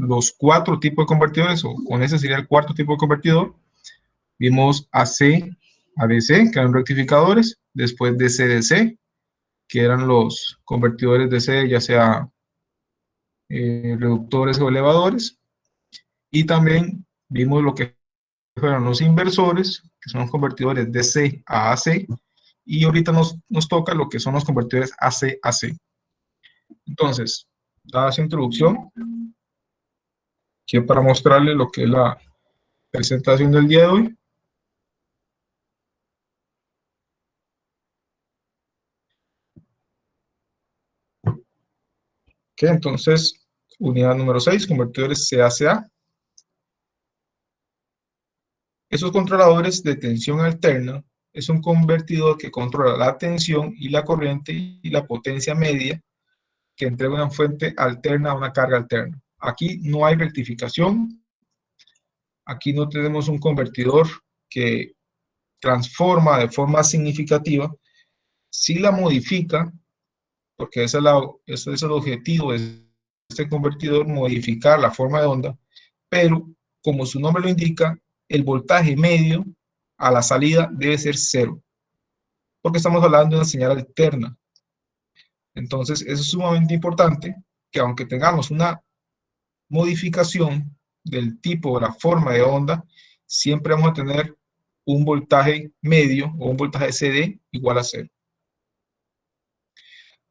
los 4 tipos de convertidores, o con ese sería el 4º tipo de convertidor. Vimos AC, ADC, que eran rectificadores, después DC-DC, que eran los convertidores DC, ya sea reductores o elevadores, y también vimos lo que fueron los inversores, que son los convertidores DC a AC, y ahorita nos toca lo que son los convertidores AC-AC. Entonces, dada esa introducción, quiero para mostrarles lo que es la presentación del día de hoy. Ok, entonces, unidad número 6, convertidores CACA. Esos controladores de tensión alterna es un convertidor que controla la tensión y la corriente y la potencia media que entrega una fuente alterna a una carga alterna. Aquí no hay rectificación, aquí no tenemos un convertidor que transforma de forma significativa, sí la modifica, porque ese es el objetivo de este convertidor, modificar la forma de onda, pero como su nombre lo indica, el voltaje medio a la salida debe ser 0, porque estamos hablando de una señal alterna. Entonces, eso es sumamente importante, que aunque tengamos una modificación del tipo o la forma de onda, siempre vamos a tener un voltaje medio o un voltaje CD igual a 0.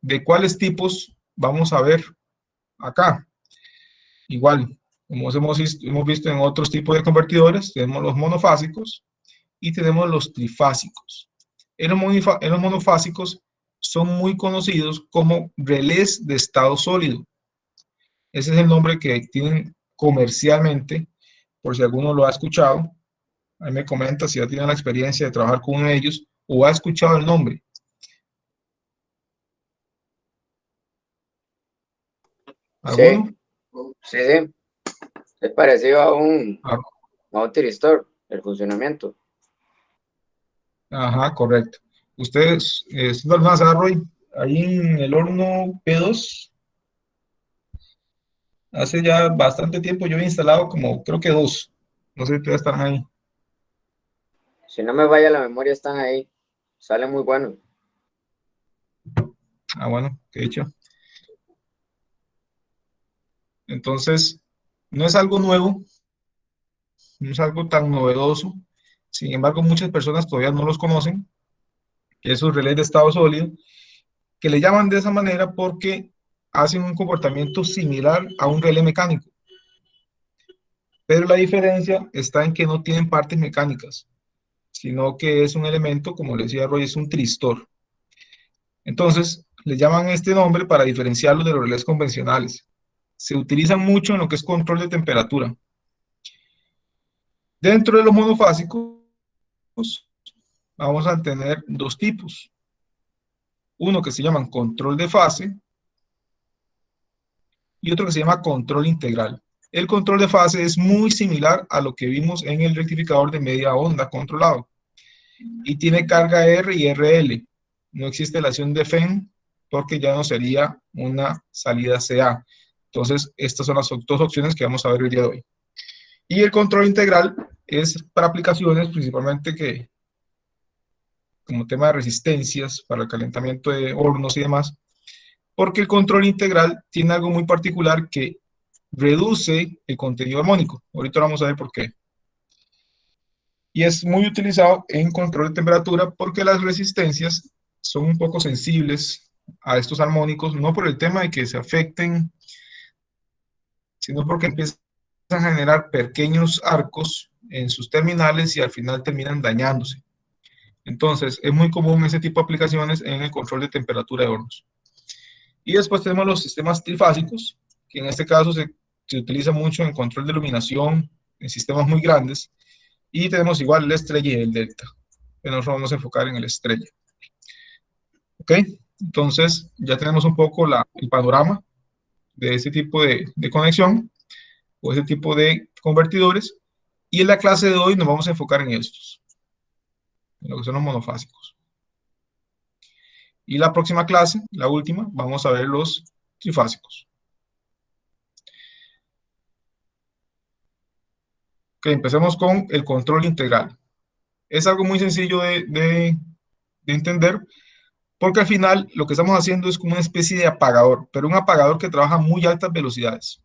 ¿De cuáles tipos vamos a ver acá? Igual, como hemos visto en otros tipos de convertidores, tenemos los monofásicos y tenemos los trifásicos. En los monofásicos son muy conocidos como relés de estado sólido. Ese es el nombre que tienen comercialmente, por si alguno lo ha escuchado. Ahí me comenta si ya tiene la experiencia de trabajar con uno de ellos o ha escuchado el nombre. ¿Alguno? Sí, sí, sí. Es parecido Ah, a un tiristor, el funcionamiento. ajá, correcto. Ustedes, más Roy, ahí en el horno P2, hace ya bastante tiempo yo he instalado como, creo que 2. No sé si ustedes están ahí. Si no me vaya la memoria, están ahí. Sale muy bueno. Ah, bueno, qué hecho. Entonces, no es algo nuevo, no es algo tan novedoso. Sin embargo, muchas personas todavía no los conocen, esos relés de estado sólido, que le llaman de esa manera porque hacen un comportamiento similar a un relé mecánico. Pero la diferencia está en que no tienen partes mecánicas, sino que es un elemento, como le decía Roy, es un tristor. Entonces, le llaman este nombre para diferenciarlo de los relés convencionales. Se utilizan mucho en lo que es control de temperatura. Dentro de los monofásicos, vamos a tener 2 tipos. Uno que se llama control de fase y otro que se llama control integral. El control de fase es muy similar a lo que vimos en el rectificador de media onda controlado y tiene carga R y RL. No existe la acción de FEN porque ya no sería una salida CA. Entonces, estas son las 2 opciones que vamos a ver el día de hoy. Y el control integral es para aplicaciones principalmente que, como tema de resistencias, para el calentamiento de hornos y demás, porque el control integral tiene algo muy particular que reduce el contenido armónico. Ahorita vamos a ver por qué. Y es muy utilizado en control de temperatura porque las resistencias son un poco sensibles a estos armónicos, no por el tema de que se afecten, sino porque empiezan a generar pequeños arcos en sus terminales y al final terminan dañándose. Entonces, es muy común ese tipo de aplicaciones en el control de temperatura de hornos. Y después tenemos los sistemas trifásicos, que en este caso se utiliza mucho en control de iluminación, en sistemas muy grandes. Y tenemos igual el estrella y el delta. Pero nosotros vamos a enfocar en el estrella. ¿Ok? Entonces, ya tenemos un poco el panorama de ese tipo de conexión o ese tipo de convertidores. Y en la clase de hoy nos vamos a enfocar en estos, en lo que son los monofásicos. Y la próxima clase, la última, vamos a ver los trifásicos. Ok, empecemos con el control integral. Es algo muy sencillo de entender, porque al final lo que estamos haciendo es como una especie de apagador, pero un apagador que trabaja a muy altas velocidades.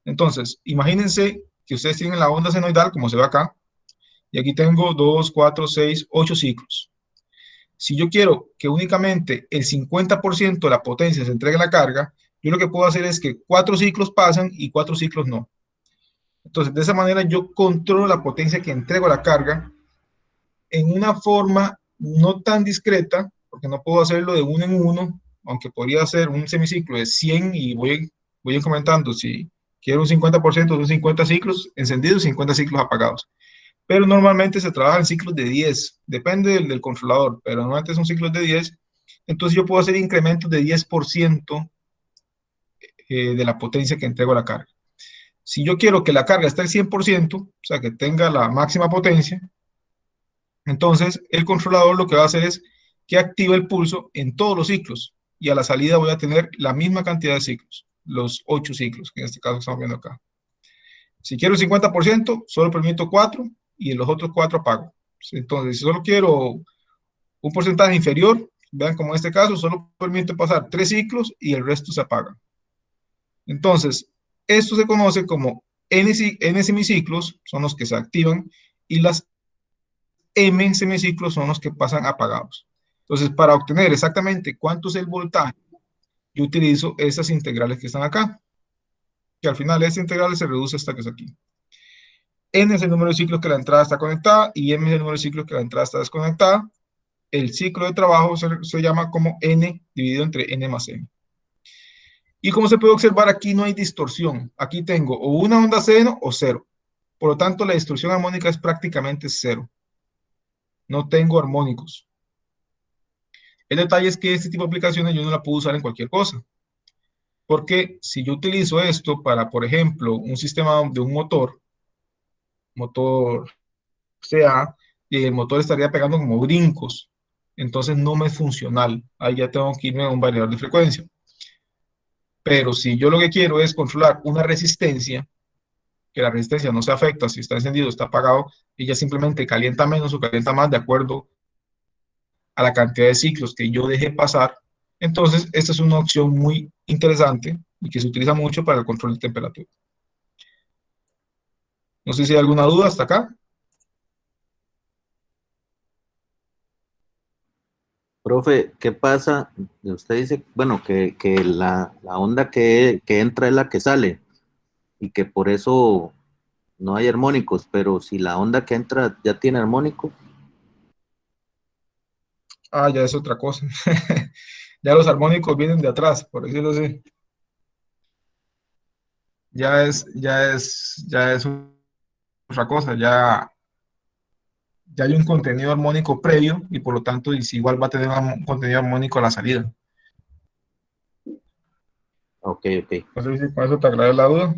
Entonces, imagínense que ustedes tienen la onda senoidal, como se ve acá, y aquí tengo 2, 4, 6, 8 ciclos. Si yo quiero que únicamente el 50% de la potencia se entregue a la carga, yo lo que puedo hacer es que 4 ciclos pasan y 4 ciclos no. Entonces, de esa manera yo controlo la potencia que entrego a la carga en una forma no tan discreta, porque no puedo hacerlo de uno en uno, aunque podría hacer un semiciclo de 100 y voy comentando si quiero un 50% de 50 ciclos encendidos, 50 ciclos apagados. Pero normalmente se trabaja en ciclos de 10, depende del controlador, pero normalmente son ciclos de 10. Entonces yo puedo hacer incrementos de 10% de la potencia que entrego a la carga. Si yo quiero que la carga esté al 100%, o sea, que tenga la máxima potencia, entonces el controlador lo que va a hacer es que active el pulso en todos los ciclos y a la salida voy a tener la misma cantidad de ciclos, los 8 ciclos, que en este caso estamos viendo acá. Si quiero el 50%, solo permito 4 y en los otros 4 apago. Entonces, si solo quiero un porcentaje inferior, vean como en este caso, solo permite pasar 3 ciclos y el resto se apaga. Entonces, esto se conoce como N semiciclos, son los que se activan, y las M semiciclos son los que pasan apagados. Entonces, para obtener exactamente cuánto es el voltaje, yo utilizo estas integrales que están acá, que al final esta integral se reduce hasta que es aquí. N es el número de ciclos que la entrada está conectada y M es el número de ciclos que la entrada está desconectada. El ciclo de trabajo se llama como N dividido entre N más M. Y como se puede observar, aquí no hay distorsión. Aquí tengo o una onda seno o cero. Por lo tanto, la distorsión armónica es prácticamente cero. No tengo armónicos. El detalle es que este tipo de aplicaciones yo no la puedo usar en cualquier cosa. Porque si yo utilizo esto para, por ejemplo, un sistema de un motor CA, y el motor estaría pegando como brincos, entonces no me es funcional. Ahí ya tengo que irme a un variador de frecuencia. Pero si yo lo que quiero es controlar una resistencia, que la resistencia no se afecta si está encendido o está apagado, ella simplemente calienta menos o calienta más de acuerdo a la cantidad de ciclos que yo deje pasar. Entonces, esta es una opción muy interesante y que se utiliza mucho para el control de temperatura. No sé si hay alguna duda hasta acá. Profe, ¿qué pasa? Usted dice, bueno, que la onda que entra es la que sale y que por eso no hay armónicos, pero si la onda que entra ya tiene armónico. Ah, ya es otra cosa. Ya los armónicos vienen de atrás, por decirlo así. Ya es otra cosa. Ya hay un contenido armónico previo y por lo tanto igual va a tener un contenido armónico a la salida. Ok, ok. No sé si con eso te aclaré la duda.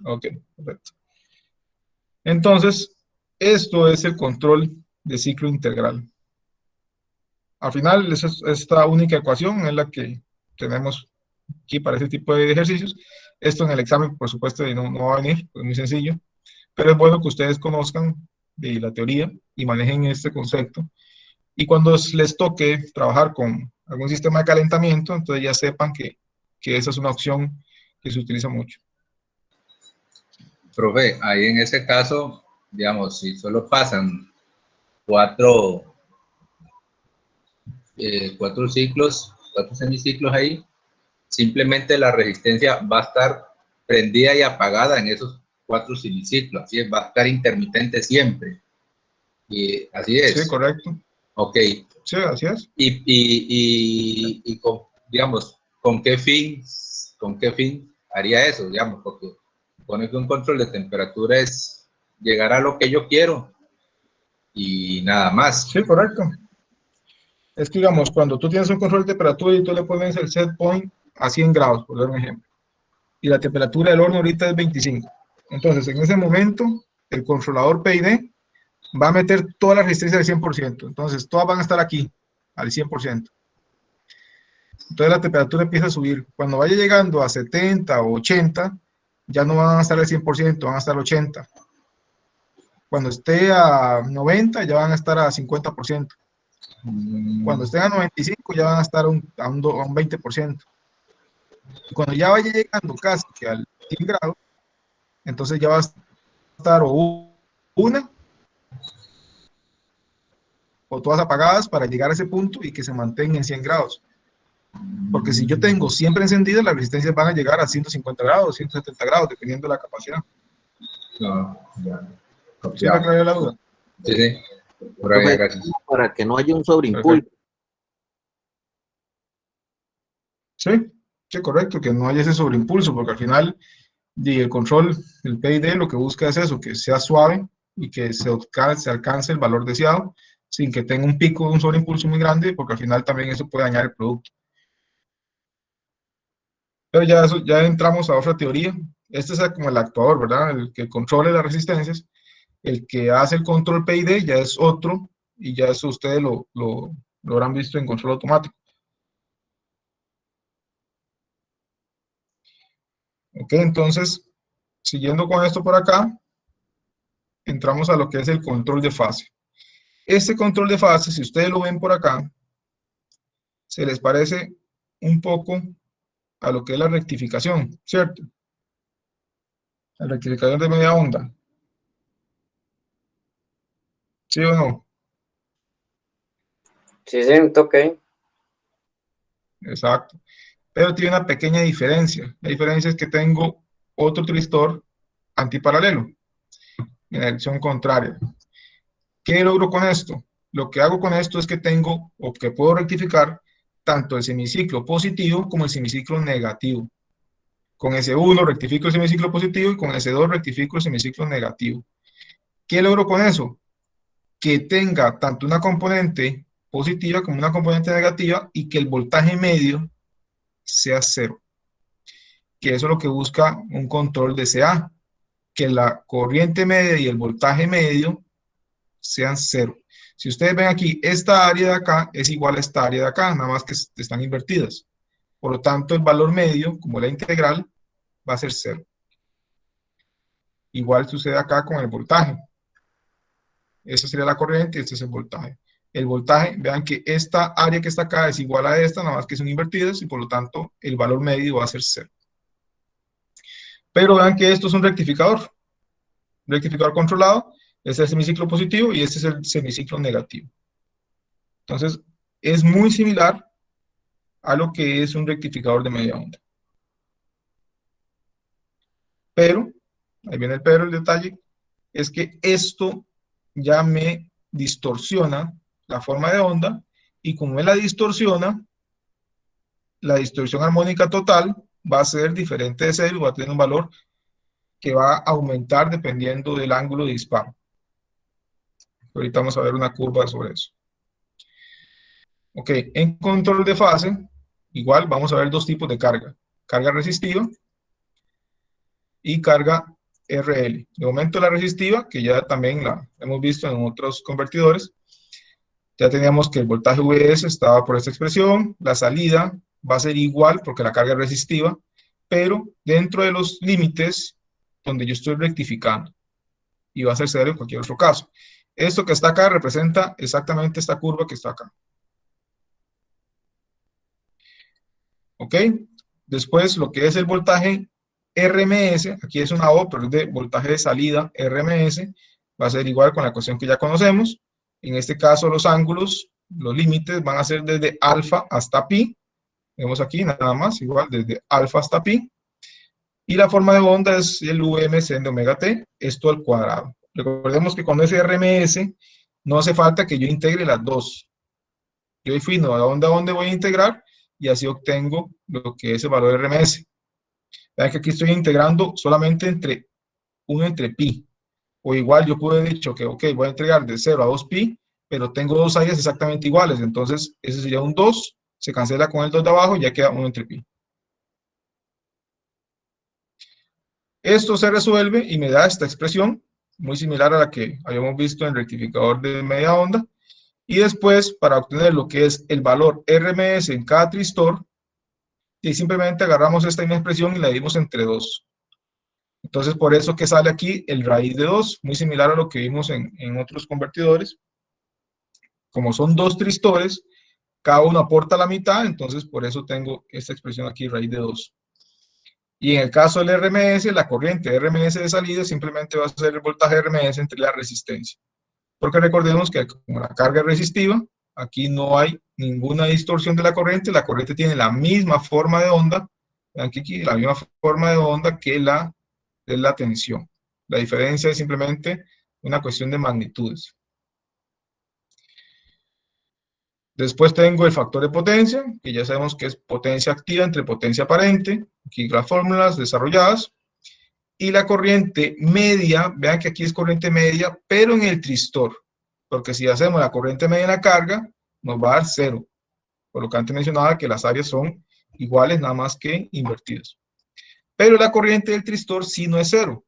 Ok, perfecto. Entonces, esto es el control de ciclo integral. Al final, esta única ecuación es la que tenemos aquí para este tipo de ejercicios. Esto en el examen, por supuesto, no va a venir, es muy sencillo, pero es bueno que ustedes conozcan de la teoría y manejen este concepto. Y cuando les toque trabajar con algún sistema de calentamiento, entonces ya sepan que esa es una opción que se utiliza mucho. Profe, ahí en ese caso, digamos, si solo pasan cuatro ciclos, 4 semiciclos ahí, simplemente la resistencia va a estar prendida y apagada en esos 4 semiciclos, así es, va a estar intermitente siempre. Y así Sí, es. correcto. Ok. Sí, así es. Y con, digamos, con qué fin haría eso, digamos, porque pone que un control de temperatura es llegar a lo que yo quiero y nada más. Sí, correcto. Es que, digamos, cuando tú tienes un control de temperatura y tú le pones el set point a 100 grados, por dar un ejemplo, y la temperatura del horno ahorita es 25. Entonces, en ese momento, el controlador PID va a meter toda la resistencia al 100%. Entonces, todas van a estar aquí, al 100%. Entonces, la temperatura empieza a subir. Cuando vaya llegando a 70 o 80, ya no van a estar al 100%, van a estar al 80%. Cuando esté a 90, ya van a estar a 50%. Cuando estén a 95, ya van a estar a un 20%. Y cuando ya vaya llegando casi que al 100 grados, entonces ya va a estar o una o todas apagadas para llegar a ese punto y que se mantenga en 100 grados. Porque si yo tengo siempre encendida, las resistencias van a llegar a 150 grados, 170 grados, dependiendo de la capacidad. No, ya. ¿Sí me aclaró la duda? Sí, sí. Por ahí, gracias. Para que no haya un sobreimpulso. Sí, sí, correcto, que no haya ese sobreimpulso, porque al final el control, el PID, lo que busca es eso, que sea suave y que se alcance el valor deseado sin que tenga un pico, un sobreimpulso muy grande, porque al final también eso puede dañar el producto. Pero ya entramos a otra teoría. Este es como el actuador, ¿verdad? El que controle las resistencias. El que hace el control PID ya es otro, y ya eso ustedes lo habrán visto en control automático. Ok, entonces, siguiendo con esto por acá, entramos a lo que es el control de fase. Este control de fase, si ustedes lo ven por acá, se les parece un poco a lo que es la rectificación, ¿cierto? La rectificación de media onda. ¿Sí o no? Sí, sí, un toque. Exacto. Pero tiene una pequeña diferencia. La diferencia es que tengo otro tristor antiparalelo, en la dirección contraria. ¿Qué logro con esto? Lo que hago con esto es que tengo, o que puedo rectificar, tanto el semiciclo positivo como el semiciclo negativo. Con S1 rectifico el semiciclo positivo y con S2 rectifico el semiciclo negativo. ¿Qué logro con eso? Que tenga tanto una componente positiva como una componente negativa y que el voltaje medio sea cero. Que eso es lo que busca un control de CA, que la corriente media y el voltaje medio sean cero. Si ustedes ven aquí, esta área de acá es igual a esta área de acá, nada más que están invertidas. Por lo tanto, el valor medio, como la integral, va a ser cero. Igual sucede acá con el voltaje. Esa sería la corriente y este es el voltaje. El voltaje, vean que esta área que está acá es igual a esta, nada más que son invertidas y por lo tanto el valor medio va a ser cero. Pero vean que esto es un rectificador controlado. Este es el semiciclo positivo y este es el semiciclo negativo. Entonces, es muy similar a lo que es un rectificador de media onda. Pero, ahí viene el pero, el detalle, es que esto ya me distorsiona la forma de onda, y como me la distorsiona, la distorsión armónica total va a ser diferente de cero, va a tener un valor que va a aumentar dependiendo del ángulo de disparo. Ahorita vamos a ver una curva sobre eso. Ok, en control de fase, igual vamos a ver dos tipos de carga. Carga resistiva y carga RL. De momento la resistiva, que ya también la hemos visto en otros convertidores, ya teníamos que el voltaje VS estaba por esta expresión, la salida va a ser igual porque la carga es resistiva, pero dentro de los límites donde yo estoy rectificando, y va a ser cero en cualquier otro caso. Esto que está acá representa exactamente esta curva que está acá. ¿Ok? Después, lo que es el voltaje RMS, aquí es una O, pero es de voltaje de salida RMS, va a ser igual con la ecuación que ya conocemos. En este caso, los ángulos, los límites van a ser desde alfa hasta pi. Vemos aquí nada más, igual, desde alfa hasta pi. Y la forma de onda es el VMC de omega t, esto al cuadrado. Recordemos que cuando es RMS, no hace falta que yo integre las dos. Yo defino a dónde voy a integrar y así obtengo lo que es el valor de RMS. Vean que aquí estoy integrando solamente entre pi. O igual yo pude haber dicho que, ok, voy a integrar de 0 a 2 pi, pero tengo dos áreas exactamente iguales. Entonces, ese sería un 2, se cancela con el 2 de abajo y ya queda 1 entre pi. Esto se resuelve y me da esta expresión, muy similar a la que habíamos visto en el rectificador de media onda. Y después, para obtener lo que es el valor RMS en cada tristor, y simplemente agarramos esta misma expresión y la dimos entre 2. Entonces, por eso que sale aquí el raíz de 2, muy similar a lo que vimos en otros convertidores. Como son dos tristores, cada uno aporta la mitad, entonces por eso tengo esta expresión aquí, raíz de 2. Y en el caso del RMS, la corriente RMS de salida simplemente va a ser el voltaje RMS entre la resistencia. Porque recordemos que como la carga es resistiva, aquí no hay ninguna distorsión de la corriente tiene la misma forma de onda, vean que aquí la misma forma de onda que la de la tensión. La diferencia es simplemente una cuestión de magnitudes. Después tengo el factor de potencia, que ya sabemos que es potencia activa entre potencia aparente, aquí las fórmulas desarrolladas, y la corriente media, vean que aquí es corriente media, pero en el tristor, porque si hacemos la corriente media en la carga, nos va a dar 0, por lo que antes mencionaba que las áreas son iguales, nada más que invertidas. Pero la corriente del tristor sí no es 0.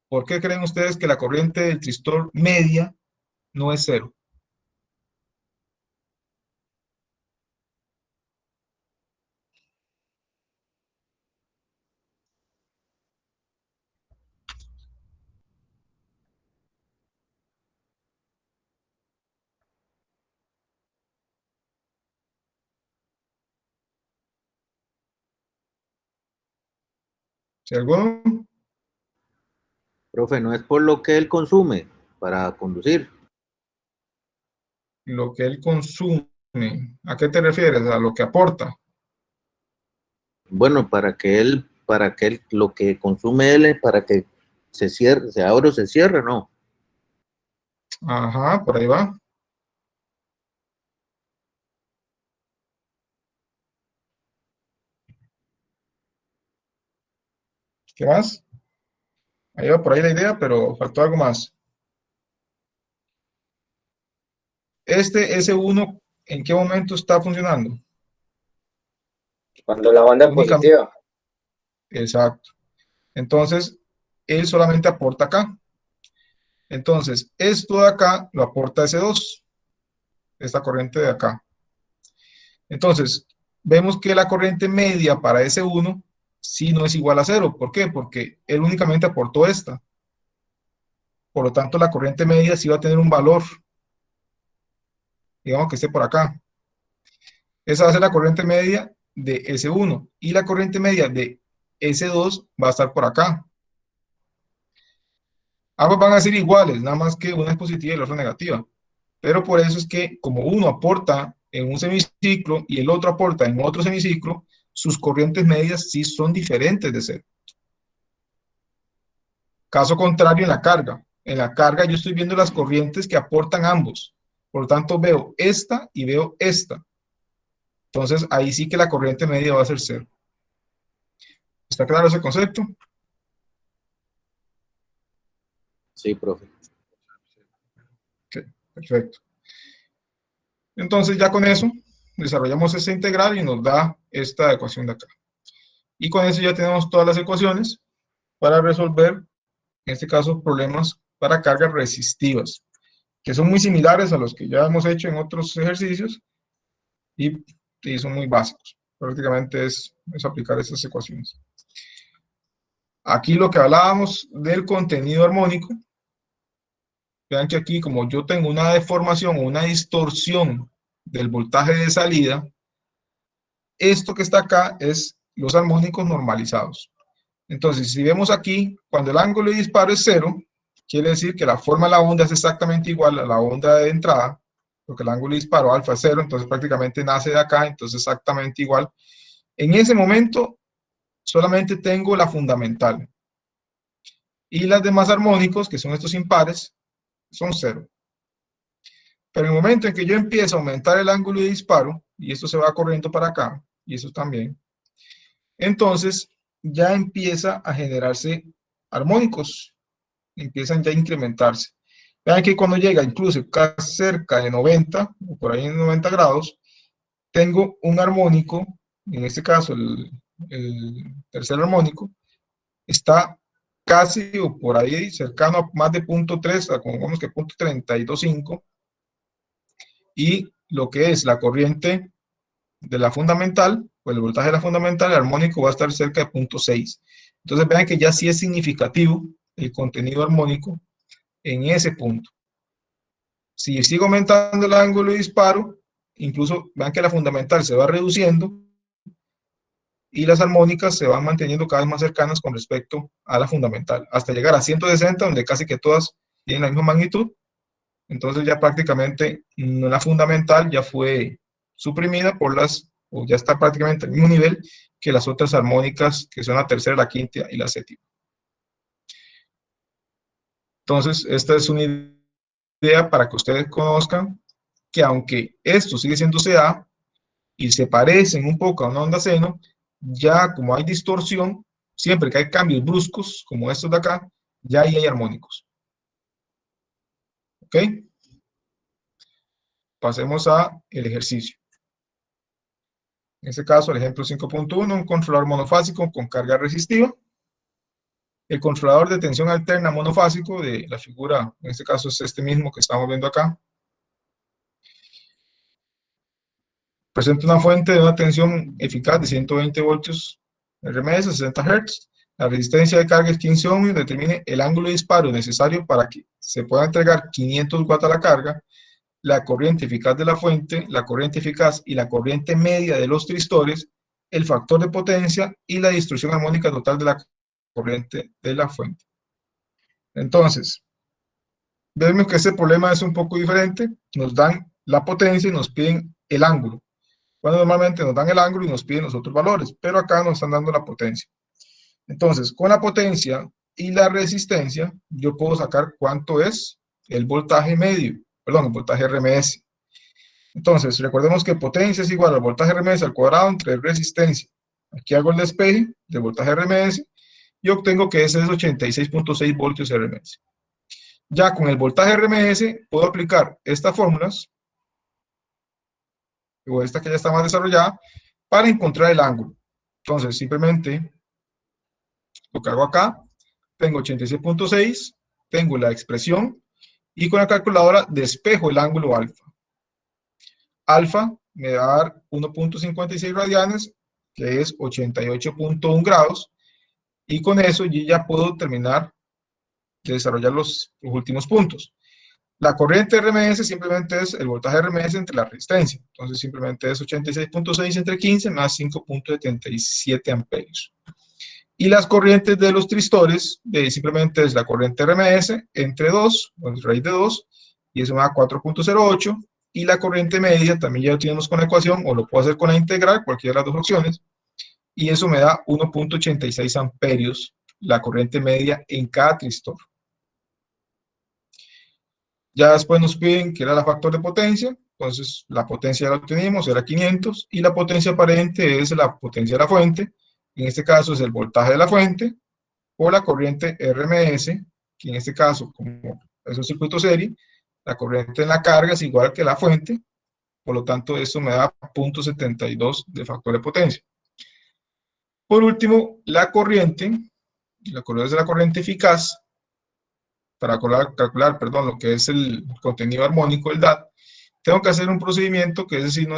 ¿Por qué creen ustedes que la corriente del tristor media no es 0? ¿Sí, alguno? Profe, no es por lo que él consume para conducir. Lo que él consume. ¿A qué te refieres? ¿A lo que aporta? Bueno, lo que consume él, para que se cierre, se abra o se cierre, no. Ajá, por ahí va. ¿Qué más? Ahí va por ahí la idea, pero faltó algo más. Este S1, ¿en qué momento está funcionando? Cuando la onda es Únicamente. positiva. Exacto. Entonces, él solamente aporta acá. Entonces, esto de acá lo aporta S2, esta corriente de acá. Entonces, vemos que la corriente media para S1 sí no es igual a 0. ¿Por qué? Porque él únicamente aportó esta. Por lo tanto, la corriente media sí va a tener un valor, digamos que esté por acá. Esa va a ser la corriente media de S1 y la corriente media de S2 va a estar por acá. Ambas van a ser iguales, nada más que una es positiva y la otra negativa. Pero por eso es que como uno aporta en un semiciclo y el otro aporta en otro semiciclo, sus corrientes medias sí son diferentes de 0. Caso contrario en la carga. En la carga yo estoy viendo las corrientes que aportan ambos. Por lo tanto veo esta y veo esta. Entonces ahí sí que la corriente media va a ser 0. ¿Está claro ese concepto? Sí, profe. Ok, perfecto. Entonces ya con eso desarrollamos esta integral y nos da esta ecuación de acá. Y con eso ya tenemos todas las ecuaciones para resolver, en este caso, problemas para cargas resistivas, que son muy similares a los que ya hemos hecho en otros ejercicios y son muy básicos. Prácticamente es aplicar estas ecuaciones. Aquí lo que hablábamos del contenido armónico, vean que aquí como yo tengo una deformación o una distorsión del voltaje de salida, esto que está acá es los armónicos normalizados. Entonces, si vemos aquí, cuando el ángulo de disparo es 0, quiere decir que la forma de la onda es exactamente igual a la onda de entrada, porque el ángulo de disparo alfa es 0, entonces prácticamente nace de acá, entonces exactamente igual. En ese momento, solamente tengo la fundamental. Y las demás armónicos, que son estos impares, son 0. Pero en el momento en que yo empiezo a aumentar el ángulo de disparo, y esto se va corriendo para acá, y eso también, entonces ya empieza a generarse armónicos, empiezan ya a incrementarse. Vean que cuando llega incluso casi cerca de 90, o por ahí en 90 grados, tengo un armónico, en este caso el tercer armónico, está casi o por ahí cercano a más de 0.3, digamos que 0.325, y lo que es la corriente de la fundamental, o el voltaje de la fundamental, el armónico va a estar cerca de 0.6. Entonces vean que ya sí es significativo el contenido armónico en ese punto. Si sigo aumentando el ángulo de disparo, incluso vean que la fundamental se va reduciendo y las armónicas se van manteniendo cada vez más cercanas con respecto a la fundamental, hasta llegar a 160, donde casi que todas tienen la misma magnitud. Entonces ya prácticamente la fundamental ya fue suprimida por o ya está prácticamente al mismo nivel que las otras armónicas, que son la tercera, la quinta y la séptima. Entonces, esta es una idea para que ustedes conozcan que aunque esto sigue siendo CA y se parecen un poco a una onda seno, ya como hay distorsión, siempre que hay cambios bruscos, como estos de acá, ya ahí hay armónicos. ¿Ok? Pasemos al ejercicio. En este caso, el ejemplo 5.1, un controlador monofásico con carga resistiva. El controlador de tensión alterna monofásico de la figura, en este caso es este mismo que estamos viendo acá. Presenta una fuente de una tensión eficaz de 120 voltios RMS, 60 Hz. La resistencia de carga es 15 ohmios. Determine el ángulo de disparo necesario para que se pueda entregar 500 watts a la carga, la corriente eficaz de la fuente, la corriente eficaz y la corriente media de los tristores, el factor de potencia y la distribución armónica total de la corriente de la fuente. Entonces, vemos que este problema es un poco diferente. Nos dan la potencia y nos piden el ángulo. Bueno, normalmente nos dan el ángulo y nos piden los otros valores, pero acá nos están dando la potencia. Entonces, con la potencia y la resistencia, yo puedo sacar cuánto es el voltaje medio, perdón, el voltaje RMS. Entonces, recordemos que potencia es igual al voltaje RMS al cuadrado entre resistencia. Aquí hago el despeje del voltaje RMS y obtengo que ese es 86.6 voltios RMS. Ya con el voltaje RMS puedo aplicar estas fórmulas, o esta que ya está más desarrollada, para encontrar el ángulo. Entonces, simplemente lo que hago acá, tengo 86.6, tengo la expresión, y con la calculadora despejo el ángulo alfa. Alfa me va a dar 1.56 radianes, que es 88.1 grados, y con eso yo ya puedo terminar de desarrollar los últimos puntos. La corriente RMS simplemente es el voltaje RMS entre la resistencia. Entonces simplemente es 86.6 entre 15 más 5.77 amperios. Y las corrientes de los tristores simplemente es la corriente RMS entre 2, o raíz de 2, y eso me da 4.08. Y la corriente media también ya lo tenemos con la ecuación, o lo puedo hacer con la integral, cualquiera de las dos opciones. Y eso me da 1.86 amperios, la corriente media en cada tristor. Ya después nos piden que era el factor de potencia, entonces la potencia ya la obtenimos, era 500, y la potencia aparente es la potencia de la fuente, en este caso es el voltaje de la fuente, o la corriente RMS, que en este caso, como es un circuito serie, la corriente en la carga es igual que la fuente, por lo tanto eso me da 0.72 de factor de potencia. Por último, la corriente es la corriente eficaz, para calcular, perdón, lo que es el contenido armónico del DAT, tengo que hacer un procedimiento que ese sí no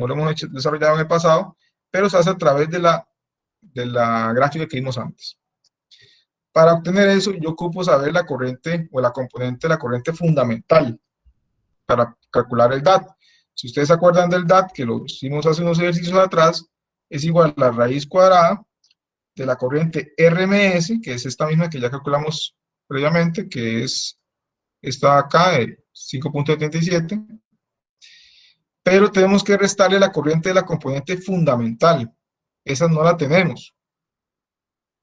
lo hemos desarrollado en el pasado, pero se hace a través de la gráfica que vimos antes. Para obtener eso, yo ocupo saber la corriente o la componente de la corriente fundamental para calcular el DAT. Si ustedes se acuerdan del DAT, que lo hicimos hace unos ejercicios atrás, es igual a la raíz cuadrada de la corriente RMS, que es esta misma que ya calculamos previamente, que es esta acá, de 5.77, pero tenemos que restarle la corriente de la componente fundamental. Esa no la tenemos.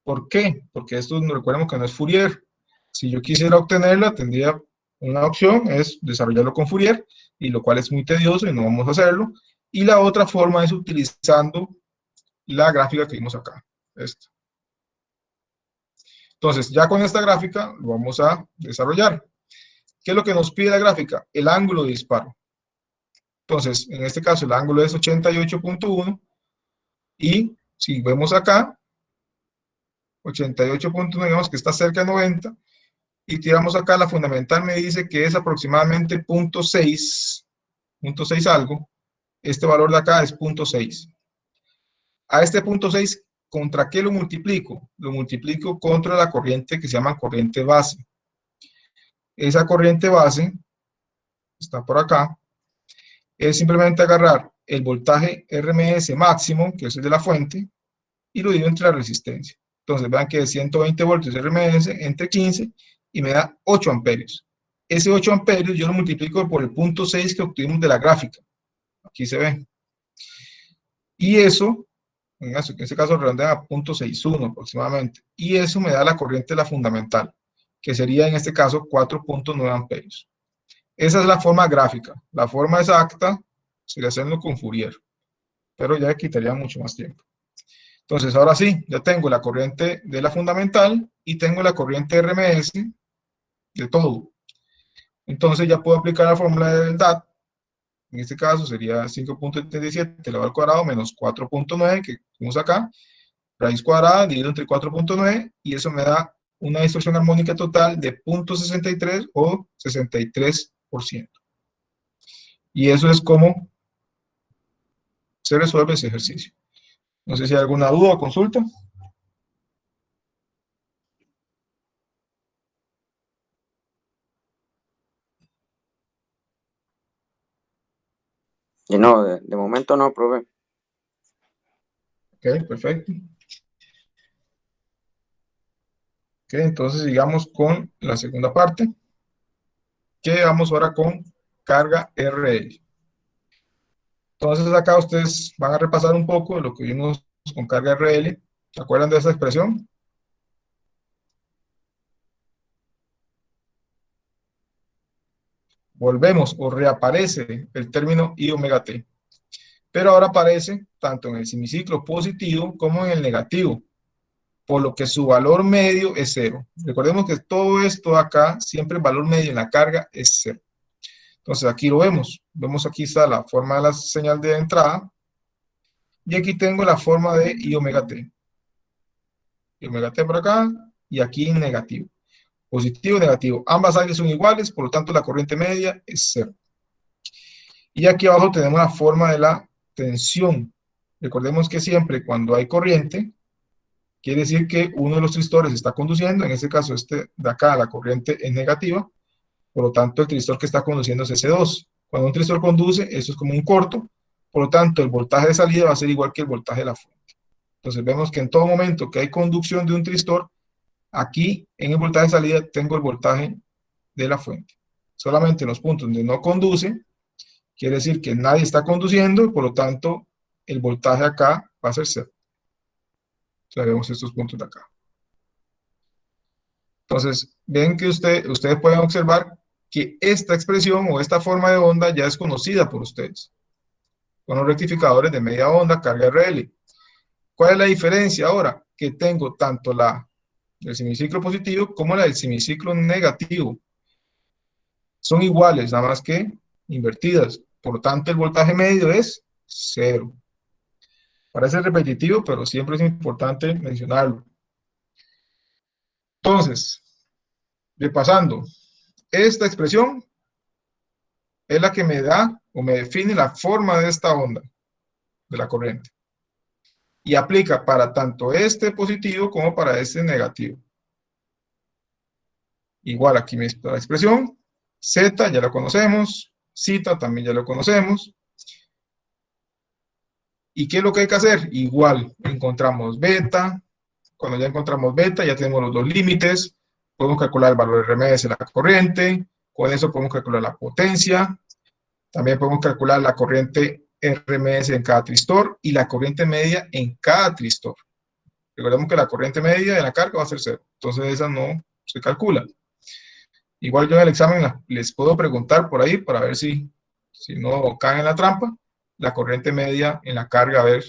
¿Por qué? Porque esto recordemos que no es Fourier. Si yo quisiera obtenerla, tendría una opción, es desarrollarlo con Fourier, y lo cual es muy tedioso y no vamos a hacerlo. Y la otra forma es utilizando la gráfica que vimos acá, esta. Entonces, ya con esta gráfica lo vamos a desarrollar. ¿Qué es lo que nos pide la gráfica? El ángulo de disparo. Entonces, en este caso, el ángulo es 88.1, y si vemos acá, 88.1, digamos que está cerca de 90, y tiramos acá, la fundamental me dice que es aproximadamente 0.6 algo. Este valor de acá es 0.6. A este 0.6, ¿contra qué lo multiplico? Lo multiplico contra la corriente que se llama corriente base. Esa corriente base, está por acá, es simplemente agarrar el voltaje RMS máximo, que es el de la fuente, y lo divido entre la resistencia. Entonces vean que es 120 voltios RMS entre 15 y me da 8 amperios. Ese 8 amperios yo lo multiplico por el punto 6 que obtuvimos de la gráfica. Aquí se ve. Y eso, en este caso redondea a 0.61 aproximadamente. Y eso me da la corriente de la fundamental, que sería en este caso 4.9 amperios. Esa es la forma gráfica. La forma exacta sería hacerlo con Fourier, pero ya quitaría mucho más tiempo. Entonces, ahora sí, ya tengo la corriente de la fundamental y tengo la corriente RMS de todo. Entonces, ya puedo aplicar la fórmula del DAT. En este caso sería 5.77 elevado al cuadrado menos 4.9, que tenemos acá, raíz cuadrada dividido entre 4.9, y eso me da una distorsión armónica total de 0.63 o 63%. Y eso es como se resuelve ese ejercicio. No sé si hay alguna duda o consulta. Y no, de momento no, profe. Ok, perfecto. Ok, entonces sigamos con la segunda parte, que vamos ahora con carga RL. Entonces acá ustedes van a repasar un poco de lo que vimos con carga RL. ¿Se acuerdan de esa expresión? Volvemos o reaparece el término I omega T. Pero ahora aparece tanto en el semiciclo positivo como en el negativo, por lo que su valor medio es 0. Recordemos que todo esto acá, siempre el valor medio en la carga es 0. Entonces aquí lo vemos. Vemos aquí está la forma de la señal de entrada. Y aquí tengo la forma de I omega T. I omega T por acá y aquí en negativo. Positivo y negativo. Ambas áreas son iguales, por lo tanto la corriente media es 0. Y aquí abajo tenemos la forma de la tensión. Recordemos que siempre cuando hay corriente, quiere decir que uno de los tristores está conduciendo, en este caso este de acá, la corriente es negativa, por lo tanto el tristor que está conduciendo es S2. Cuando un tristor conduce, eso es como un corto, por lo tanto el voltaje de salida va a ser igual que el voltaje de la fuente. Entonces vemos que en todo momento que hay conducción de un tristor, aquí en el voltaje de salida tengo el voltaje de la fuente. Solamente en los puntos donde no conduce, quiere decir que nadie está conduciendo, por lo tanto el voltaje acá va a ser 0. O sea, vemos estos puntos de acá. Entonces, ven que ustedes pueden observar que esta expresión o esta forma de onda ya es conocida por ustedes. Con los rectificadores de media onda, carga RL. ¿Cuál es la diferencia ahora? Que tengo tanto la del semiciclo positivo como la del semiciclo negativo. Son iguales, nada más que invertidas. Por lo tanto, el voltaje medio es 0. Parece repetitivo, pero siempre es importante mencionarlo. Entonces, repasando, esta expresión es la que me da o me define la forma de esta onda, de la corriente. Y aplica para tanto este positivo como para este negativo. Igual aquí me está la expresión. Z ya lo conocemos. Zeta también ya lo conocemos. ¿Y qué es lo que hay que hacer? Igual, encontramos beta. Cuando ya encontramos beta, ya tenemos los dos límites. Podemos calcular el valor RMS de la corriente. Con eso podemos calcular la potencia. También podemos calcular la corriente RMS en cada tristor y la corriente media en cada tristor. Recordemos que la corriente media de la carga va a ser 0. Entonces esa no se calcula. Igual yo en el examen les puedo preguntar por ahí para ver si no caen en la trampa. La corriente media en la carga, a ver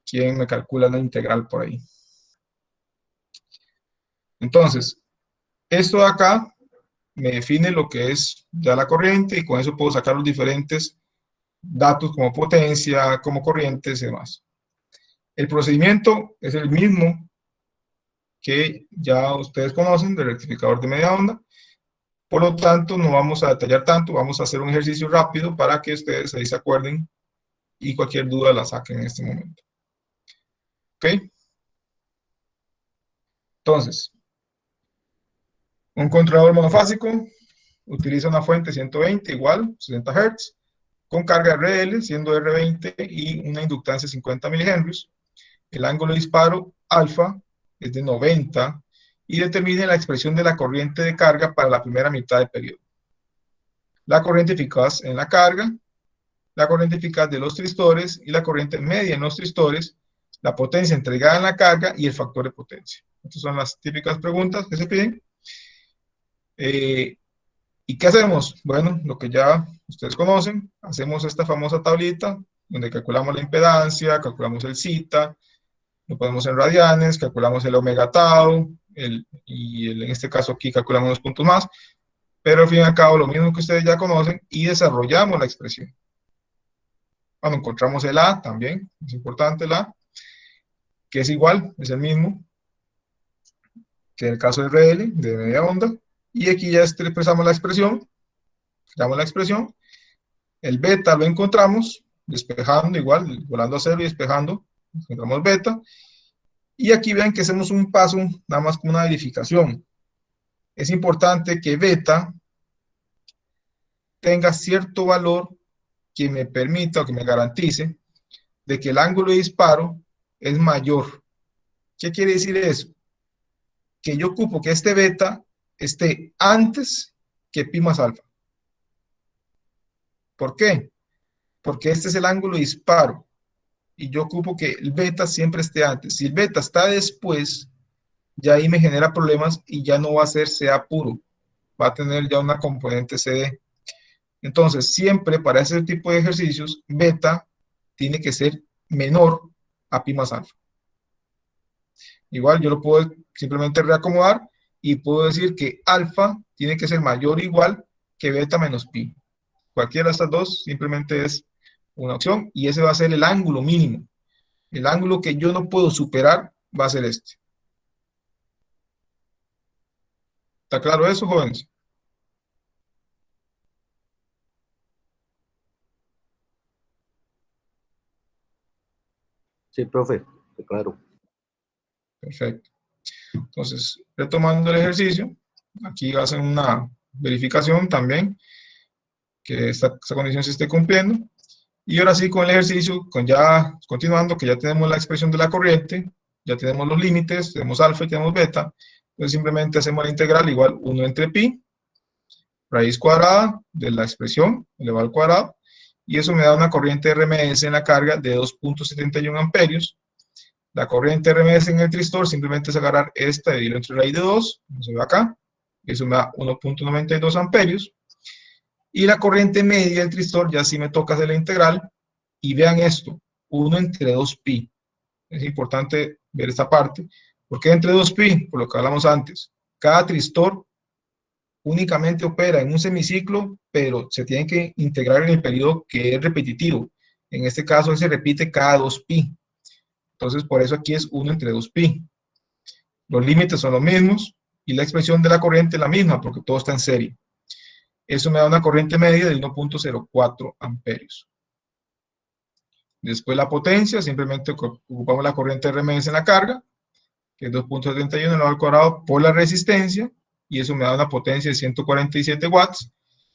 quién me calcula la integral por ahí. Entonces, esto de acá me define lo que es ya la corriente y con eso puedo sacar los diferentes datos como potencia, como corrientes y demás. El procedimiento es el mismo que ya ustedes conocen del rectificador de media onda. Por lo tanto, no vamos a detallar tanto, vamos a hacer un ejercicio rápido para que ustedes ahí se acuerden y cualquier duda la saquen en este momento. ¿Ok? Entonces, un controlador monofásico utiliza una fuente 120 igual, 60 Hz, con carga RL, siendo R20 y una inductancia 50 milihenrios. El ángulo de disparo alfa es de 90 y determine la expresión de la corriente de carga para la primera mitad del periodo. La corriente eficaz en la carga, la corriente eficaz de los tristores y la corriente media en los tristores, la potencia entregada en la carga y el factor de potencia. Estas son las típicas preguntas que se piden. ¿Y qué hacemos? Bueno, lo que ya ustedes conocen, hacemos esta famosa tablita donde calculamos la impedancia, calculamos el zeta, lo ponemos en radianes, calculamos el omega tau, en este caso aquí calculamos los puntos más, pero al fin y al cabo lo mismo que ustedes ya conocen y desarrollamos la expresión. Cuando encontramos el A también, es importante el A, que es igual, es el mismo que en el caso de RL, de media onda, y aquí ya expresamos la expresión, damos la expresión, el beta lo encontramos, despejando igual, volando a cero y despejando, encontramos beta, y aquí vean que hacemos un paso, nada más como una verificación. Es importante que beta tenga cierto valor que me permita o que me garantice de que el ángulo de disparo es mayor. ¿Qué quiere decir eso? Que yo ocupo que este beta esté antes que pi más alfa. ¿Por qué? Porque este es el ángulo de disparo y yo ocupo que el beta siempre esté antes. Si el beta está después, ya ahí me genera problemas y ya no va a ser CA puro, va a tener ya una componente CD. Entonces, siempre para ese tipo de ejercicios, beta tiene que ser menor a pi más alfa. Igual yo lo puedo simplemente reacomodar y puedo decir que alfa tiene que ser mayor o igual que beta menos pi. Cualquiera de estas dos simplemente es una opción y ese va a ser el ángulo mínimo. El ángulo que yo no puedo superar va a ser este. ¿Está claro eso, jóvenes? Sí, profe, claro. Perfecto. Entonces, retomando el ejercicio, aquí hacen una verificación también que esta condición se esté cumpliendo. Y ahora sí, con el ejercicio, continuando, que ya tenemos la expresión de la corriente, ya tenemos los límites, tenemos alfa y tenemos beta, entonces simplemente hacemos la integral igual 1 entre pi, raíz cuadrada de la expresión elevado al cuadrado, y eso me da una corriente RMS en la carga de 2.71 amperios. La corriente RMS en el tristor simplemente es agarrar esta y dividirlo entre raíz de 2, como se ve acá, eso me da 1.92 amperios. Y la corriente media del tristor ya sí me toca hacer la integral, y vean esto, 1 entre 2 pi. Es importante ver esta parte. ¿Por qué entre 2 pi? Por lo que hablamos antes. Cada tristor únicamente opera en un semiciclo, pero se tiene que integrar en el periodo que es repetitivo. En este caso, él se repite cada 2 pi. Entonces, por eso aquí es 1 entre 2 pi. Los límites son los mismos y la expresión de la corriente es la misma, porque todo está en serie. Eso me da una corriente media de 1.04 amperios. Después la potencia, simplemente ocupamos la corriente RMS en la carga, que es 2.71 elevado al cuadrado por la resistencia, y eso me da una potencia de 147 watts,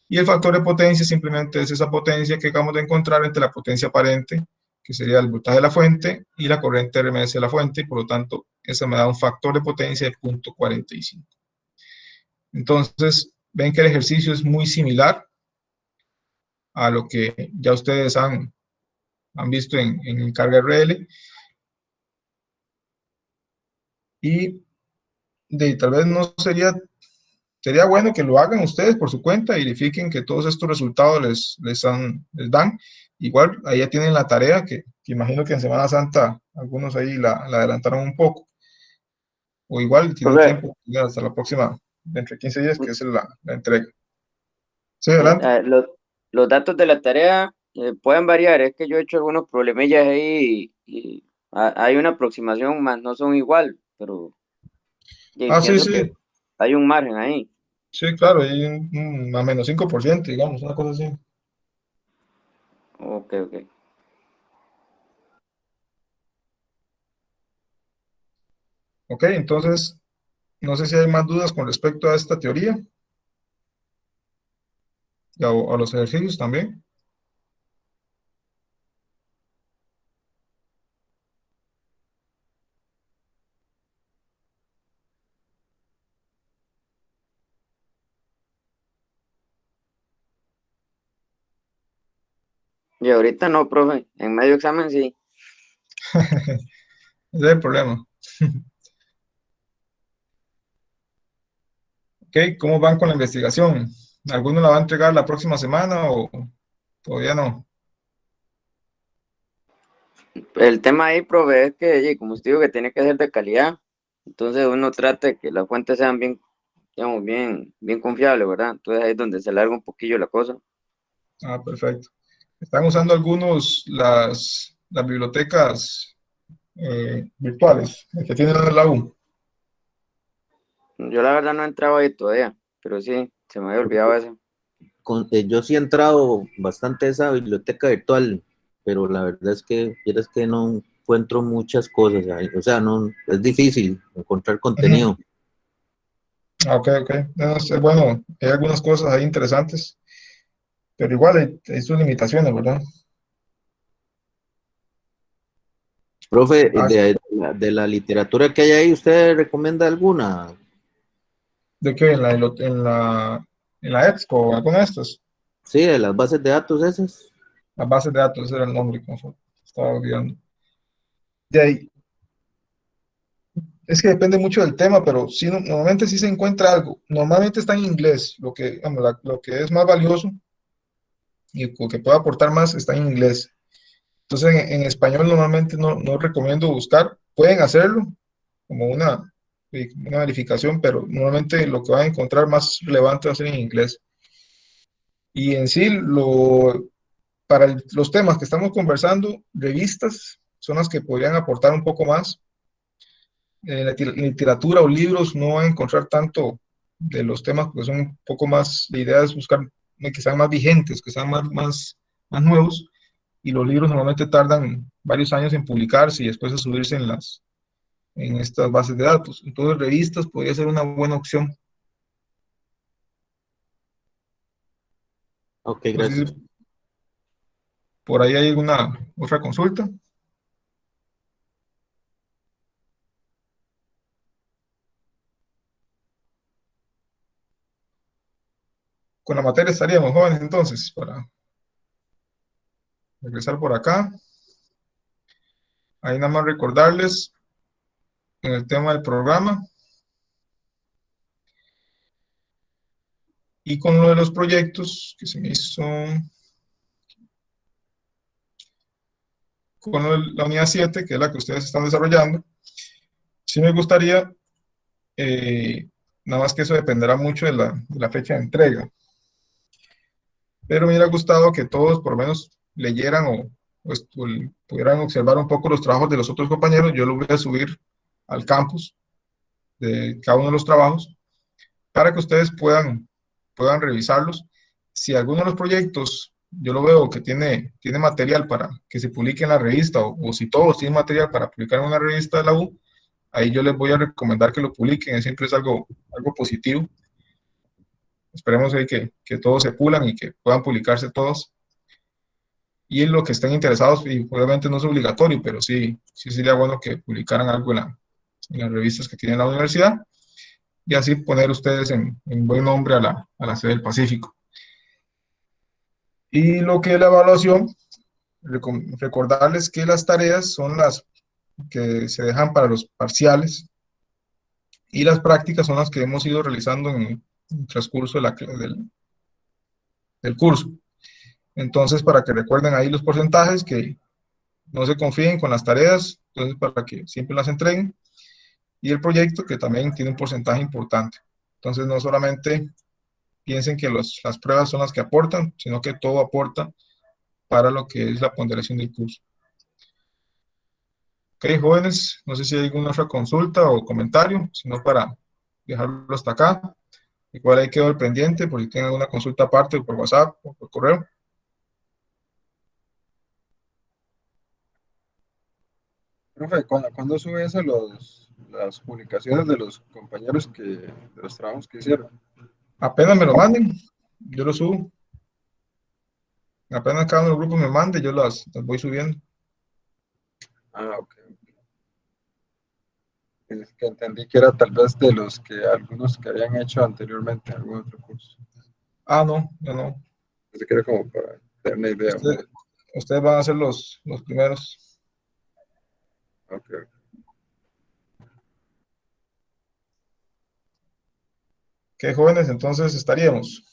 y el factor de potencia simplemente es esa potencia que acabamos de encontrar entre la potencia aparente, que sería el voltaje de la fuente, y la corriente RMS de la fuente, y por lo tanto, esa me da un factor de potencia de 0.45. Entonces, ven que el ejercicio es muy similar a lo que ya ustedes han visto en carga RL, y tal vez no sería bueno que lo hagan ustedes por su cuenta y verifiquen que todos estos resultados les dan. Igual, ahí ya tienen la tarea, que imagino que en Semana Santa algunos ahí la adelantaron un poco, o igual tienen tiempo hasta la próxima, entre 15 días, que es la entrega. Sí, adelante. Los datos de la tarea pueden variar, es que yo he hecho algunos problemillas ahí y hay una aproximación, más no son igual, pero yo Sí, entiendo sí, que hay un margen ahí. sí, claro, hay más o menos 5%, digamos, una cosa así. Ok. Ok, entonces, No sé si hay más dudas con respecto a esta teoría y a los ejercicios también. Y ahorita no, profe, en medio examen sí. Ese es el problema. Ok, ¿cómo van con la investigación? ¿Alguno la va a entregar la próxima semana o todavía no? El tema ahí, profe, es que, oye, como usted dijo, que tiene que ser de calidad. Entonces uno trata de que las fuentes sean bien, digamos, bien confiables, ¿verdad? Entonces ahí es donde se larga un poquillo la cosa. Ah, perfecto. ¿Están usando algunos las bibliotecas virtuales que tienen en la U? Yo la verdad no he entrado ahí todavía, pero sí, se me había olvidado eso. Yo sí he entrado bastante a esa biblioteca virtual, pero la verdad es que no encuentro muchas cosas ahí. O sea, no, es difícil encontrar Ujú. contenido. Ah, ok, ok. No, bueno, hay algunas cosas ahí interesantes, pero igual hay sus limitaciones, ¿verdad? Profe, Ah, de la literatura que hay ahí, ¿usted recomienda alguna? ¿de qué? ¿En la EBSCO o alguna de estas? Sí, de las bases de datos esas. Las bases de datos, ese era el nombre que me estaba olvidando. De ahí, es que depende mucho del tema, pero sí, normalmente sí se encuentra algo. Normalmente está en inglés, vamos, lo que es más valioso y lo que puede aportar más está en inglés. Entonces, en español normalmente no recomiendo buscar. Pueden hacerlo como una verificación, pero normalmente lo que van a encontrar más relevante va a ser en inglés. Y en sí, para los temas que estamos conversando, revistas son las que podrían aportar un poco más. En la literatura o libros no van a encontrar tanto de los temas, porque son un poco más, la idea es buscar que sean más vigentes, que sean más nuevos, y los libros normalmente tardan varios años en publicarse y después a subirse en estas bases de datos. Entonces, revistas podría ser una buena opción. Ok, No sé gracias. si por ahí hay alguna otra consulta. Con la materia estaríamos jóvenes entonces, para regresar por acá. Ahí nada más recordarles en el tema del programa y con lo de los proyectos que se me hizo, con lo de la unidad 7, que es la que ustedes están desarrollando. Sí me gustaría, eh, nada más que eso dependerá mucho de la fecha de entrega, pero me hubiera gustado que todos por lo menos leyeran o pudieran observar un poco los trabajos de los otros compañeros. Yo los voy a subir al campus de cada uno de los trabajos para que ustedes puedan revisarlos. Si alguno de los proyectos yo lo veo que tiene material para que se publique en la revista, o si todos tienen material para publicar en una revista de la U, ahí yo les voy a recomendar que lo publiquen. Siempre es algo positivo. Esperemos ahí que todos se pulan y que puedan publicarse todos. Y en lo que estén interesados, y obviamente no es obligatorio, pero sí sería bueno que publicaran algo en las revistas que tiene la universidad, y así poner ustedes en buen nombre a la sede del Pacífico. Y lo que es la evaluación, recordarles que las tareas son las que se dejan para los parciales y las prácticas son las que hemos ido realizando en el transcurso del curso. Entonces, para que recuerden ahí los porcentajes, que no se confíen con las tareas, entonces para que siempre las entreguen, y el proyecto, que también tiene un porcentaje importante. Entonces, no solamente piensen que las pruebas son las que aportan, sino que todo aporta para lo que es la ponderación del curso. Ok, jóvenes, no sé si hay alguna otra consulta o comentario, sino para dejarlo hasta acá. Igual ahí quedó el pendiente por si tienen alguna consulta aparte por WhatsApp o por correo. Profe, ¿cuándo sube eso las publicaciones de los compañeros de los trabajos que hicieron? Apenas me lo manden, yo lo subo. Apenas cada uno de los grupos me mande, yo las voy subiendo. Ah, ok. Es que entendí que era tal vez de los que algunos que habían hecho anteriormente algún otro curso. Ah, no, no, no. Así que era como para tener una idea. Usted- Ustedes van a ser los primeros. Ok. ¿Qué jóvenes entonces estaríamos?